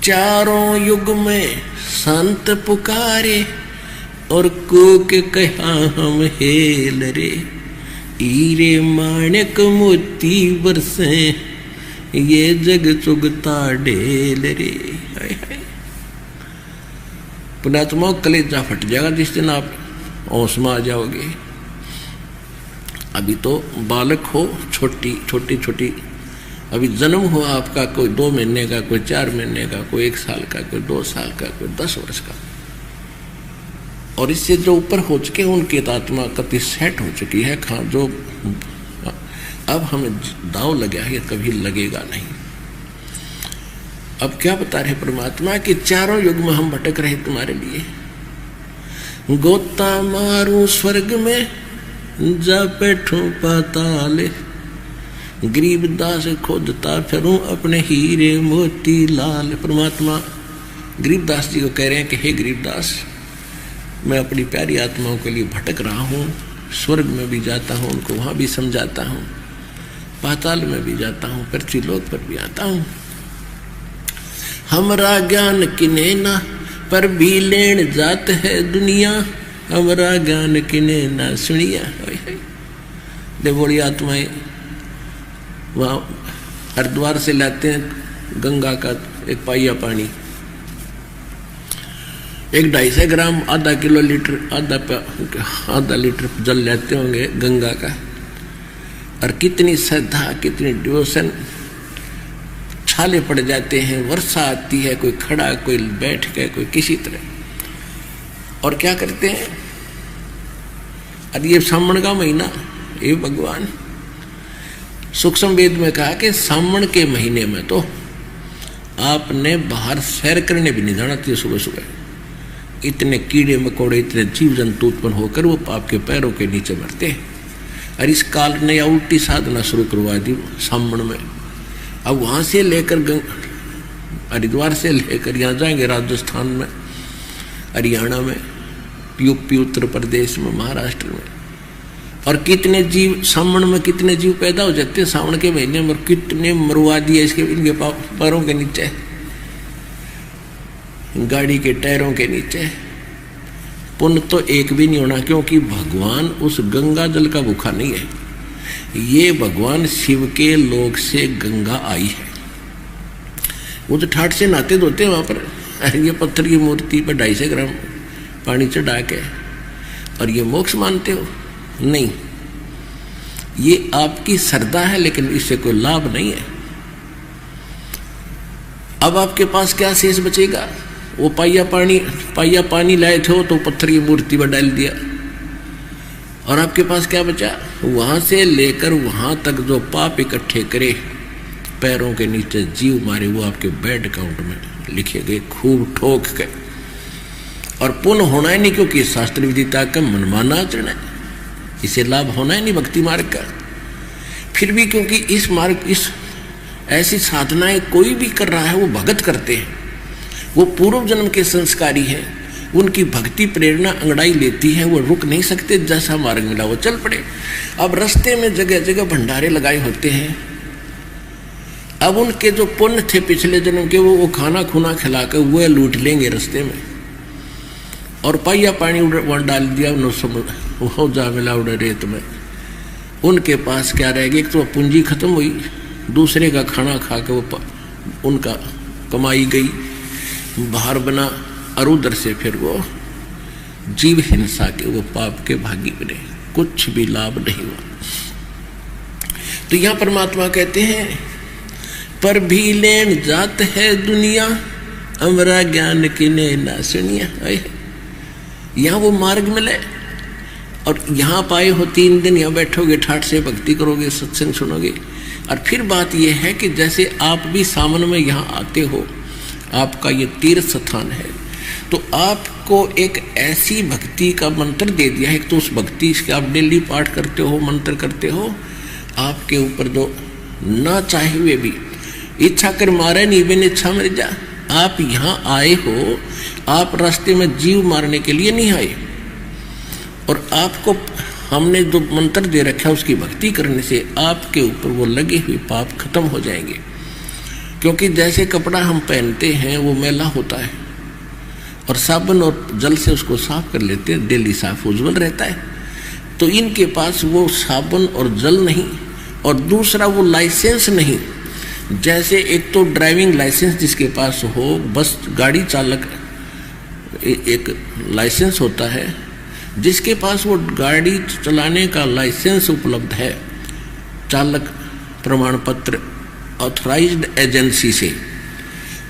चारों युग में संत पुकारे और कूक कहा हम हेल रे। हीरे माणिक मोती बरसे ये जग चुगता ढेल रे। हाय हाय पुण्यात्मा कलेजा फट जाएगा जिस दिन आप होश में आ जाओगे। अभी तो बालक हो, छोटी छोटी छोटी अभी जन्म हुआ आपका, कोई 2 महीने का, कोई 4 महीने का, कोई 1 साल का, कोई 2 साल का, कोई 10 वर्ष का। और इससे जो ऊपर हो चुके हैं उनकी आत्मा कति सेट हो चुकी है। खां जो अब हमें दाव लगा है कभी लगेगा नहीं। अब क्या बता रहे परमात्मा कि चारों युग में हम भटक रहे तुम्हारे लिए। गोता मारू स्वर्ग में जा बैठूं पाताल, गरीबदास खोदता फिरूं अपने हीरे मोती लाल। परमात्मा गरीबदास जी को कह रहे हैं कि हे गरीबदास, मैं अपनी प्यारी आत्माओं के लिए भटक रहा हूँ। स्वर्ग में भी जाता हूँ, उनको वहाँ भी समझाता हूँ, पाताल में भी जाता हूँ, पृथ्वी लोक पर भी आता हूँ। हमरा ज्ञान किने ना पर भी लेन जात है दुनिया, हमरा ज्ञान किने ना सुनिया। देवोड़ी आत्माएं वहाँ हरिद्वार से लाते हैं गंगा का एक पाइया पानी, 1-250 ग्राम, आधा किलो लीटर, आधा लीटर जल लेते होंगे गंगा का। और कितनी श्रद्धा, कितनी डिवोशन, छाले पड़ जाते हैं। वर्षा आती है, कोई खड़ा, कोई बैठ के, कोई किसी तरह। और क्या करते हैं, अरे ये सावन का महीना, ये भगवान सूक्ष्म वेद में कहा कि सावन के महीने में तो आपने बाहर सैर करने भी नहीं जाना चाहिए। सुबह सुबह इतने कीड़े मकोड़े, इतने जीव जंतु उत्पन्न होकर वो आपके पैरों के नीचे मरते हैं। और इस काल ने या उल्टी साधना शुरू करवा दी सावन में। अब वहाँ से लेकर हरिद्वार से लेकर यहाँ जाएंगे राजस्थान में, हरियाणा में, यूपी, उत्तर प्रदेश में, महाराष्ट्र में। और कितने जीव सावन में, कितने जीव पैदा हो जाते हैं सावन के महीने में। कितने मरवा दिए इसके, इनके पैरों के नीचे, गाड़ी के टायरों के नीचे। पुण्य तो एक भी नहीं होना, क्योंकि भगवान उस गंगा जल का भूखा नहीं है। ये भगवान शिव के लोक से गंगा आई है। वो तो ठाठ से नहाते धोते वहां पर। ये पत्थर की मूर्ति पर 250 ग्राम पानी चढ़ा के, और ये मोक्ष मानते हो? नहीं, ये आपकी श्रद्धा है, लेकिन इससे कोई लाभ नहीं है। अब आपके पास क्या शेष बचेगा? वो पाइया पानी लाए थे तो पत्थर की मूर्ति पर डाल दिया, और आपके पास क्या बचा? वहां से लेकर वहां तक जो पाप इकट्ठे करे, पैरों के नीचे जीव मारे, वो आपके बैड अकाउंट में लिखे गए, खूब ठोक के। और पुण्य होना ही नहीं, क्योंकि शास्त्र विदिता का मनमाना आचरण है, इसे लाभ होना ही नहीं भक्ति मार्ग का। फिर भी क्योंकि इस मार्ग, इस ऐसी साधनाएं कोई भी कर रहा है, वो भगत करते हैं, वो पूर्व जन्म के संस्कारी हैं, उनकी भक्ति प्रेरणा अंगड़ाई लेती है, वो रुक नहीं सकते। जैसा मार्ग मिला वो चल पड़े। अब रास्ते में जगह जगह भंडारे लगाए होते हैं। अब उनके जो पुण्य थे पिछले जन्म के, वो खाना खुना खिला कर वो लूट लेंगे रास्ते में। और पाइया पानी वहाँ डाल दिया, वो जा मिला उड़े रेत में। उनके पास क्या रह गया? एक तो पूंजी खत्म हुई, दूसरे का खाना खा के वो उनका कमाई गई, बाहर बना, और उधर से फिर वो जीव हिंसा के, वो पाप के भागी बने, कुछ भी लाभ नहीं हुआ। तो यहां परमात्मा कहते हैं, पर भी लेन जात है दुनिया, अमरा ज्ञान किने ना सुनिया। यहां वो मार्ग मिले, और यहाँ पाए हो 3 दिन यहाँ बैठोगे, ठाठ से भक्ति करोगे, सत्संग सुनोगे। और फिर बात यह है कि जैसे आप भी सावन में यहाँ आते हो, आपका ये तीर्थ स्थान है, तो आपको एक ऐसी भक्ति का मंत्र दे दिया है। एक तो उस भक्ति के आप डेली पाठ करते हो, मंत्र करते हो, आपके ऊपर जो ना चाहे हुए भी इच्छा कर मारे नहीं, बिन इच्छा मर जा। आप यहाँ आए हो, आप रास्ते में जीव मारने के लिए नहीं आए, और आपको हमने जो मंत्र दे रखा है उसकी भक्ति करने से आपके ऊपर वो लगे हुए पाप खत्म हो जाएंगे। क्योंकि जैसे कपड़ा हम पहनते हैं वो मैला होता है और साबुन और जल से उसको साफ कर लेते हैं, डेली साफ उज्जवल रहता है। तो इनके पास वो साबुन और जल नहीं और दूसरा वो लाइसेंस नहीं। जैसे एक तो ड्राइविंग लाइसेंस जिसके पास हो, बस गाड़ी चालक एक लाइसेंस होता है, जिसके पास वो गाड़ी चलाने का लाइसेंस उपलब्ध है चालक प्रमाण पत्र ऑथराइज्ड एजेंसी से,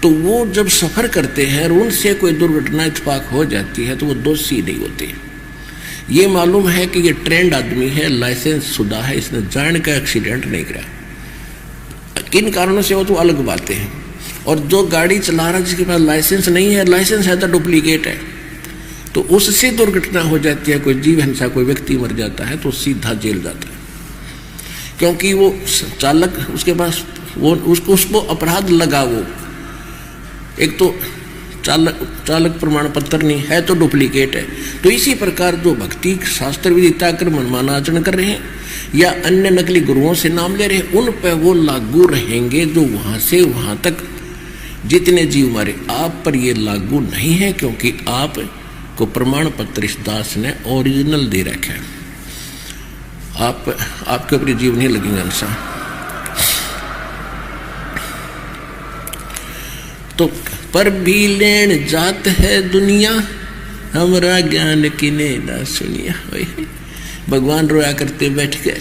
तो वो जब सफ़र करते हैं और उनसे कोई दुर्घटना इत्तेफाक हो जाती है तो वो दोषी नहीं होते। ये मालूम है कि ये ट्रेंड आदमी है, लाइसेंस शुदा है, इसने जान का एक्सीडेंट नहीं करा, किन कारणों से हो तो अलग बातें हैं। और जो गाड़ी चला रहा है जिसके पास लाइसेंस नहीं है, लाइसेंस है तो डुप्लीकेट है, तो उससे दुर्घटना हो जाती है, कोई जीव हिंसा, कोई व्यक्ति मर जाता है तो सीधा जेल जाता है, क्योंकि वो चालक उसके पास वो उसको अपराध लगा। वो एक तो चालक प्रमाण पत्र नहीं है तो डुप्लीकेट है। तो इसी प्रकार जो भक्ति शास्त्र विदिता कर मनमाना आचरण कर रहे हैं या अन्य नकली गुरुओं से नाम ले रहे हैं, उन पर वो लागू रहेंगे जो वहां से वहां तक जितने जीव मारे। आप पर ये लागू नहीं है, क्योंकि आप को प्रमाण पत्र इस दास ने ओरिजिनल दे रखा है। आपके ऊपर जीव नहीं लगेंगे इंसान। तो पर भी लेन जात है दुनिया, हमारा ज्ञान किने ना सुनिया। भगवान रोया करते बैठ कर,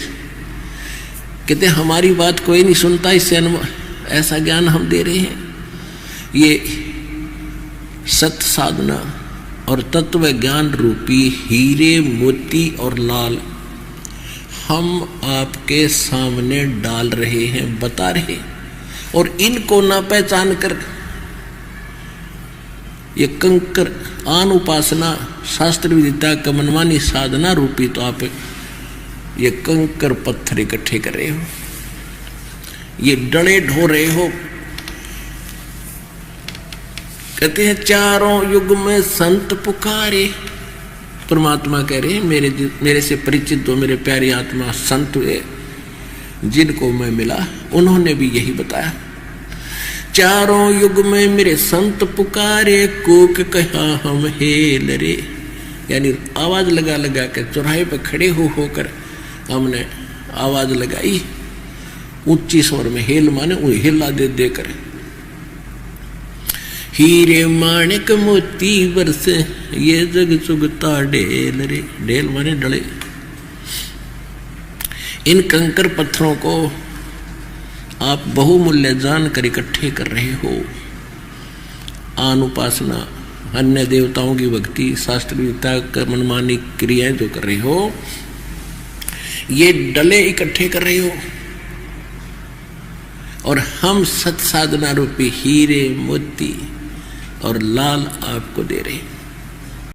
कहते हमारी बात कोई नहीं सुनता, इससे ऐसा ज्ञान हम दे रहे हैं। ये सत साधना और तत्व ज्ञान रूपी हीरे मोती और लाल हम आपके सामने डाल रहे हैं, बता रहे, और इनको ना पहचान कर ये कंकर आन उपासना शास्त्र विदिता का मनमानी साधना रूपी, तो आप ये कंकर पत्थर इकट्ठे कर रहे हो, ये डले ढो रहे हो। कहते हैं चारों युग में संत पुकारे, परमात्मा कह रहे हैं मेरे से परिचित जो मेरे प्यारे आत्मा संत हुए जिनको मैं मिला, उन्होंने भी यही बताया। चारों युग में मेरे संत पुकारे, कोक कहा हम हेल रे, यानी आवाज लगा लगा के चौराहे पे खड़े होकर हमने आवाज लगाई ऊंची स्वर में। हेल माने हिला दे देकर। हीरे माणिक मोती बरस ये जग चुगता ढेल रे, ढेल माने डले। इन कंकर पत्थरों को आप बहुमूल्य जानकर इकट्ठे कर रहे हो। आन उपासना, अन्य देवताओं की भक्ति, शास्त्र विदिता का मनमानी क्रियाएं जो कर रहे हो, ये डले इकट्ठे कर रहे हो, और हम सत साधना रूपी हीरे मोती और लाल आपको दे रहे हैं।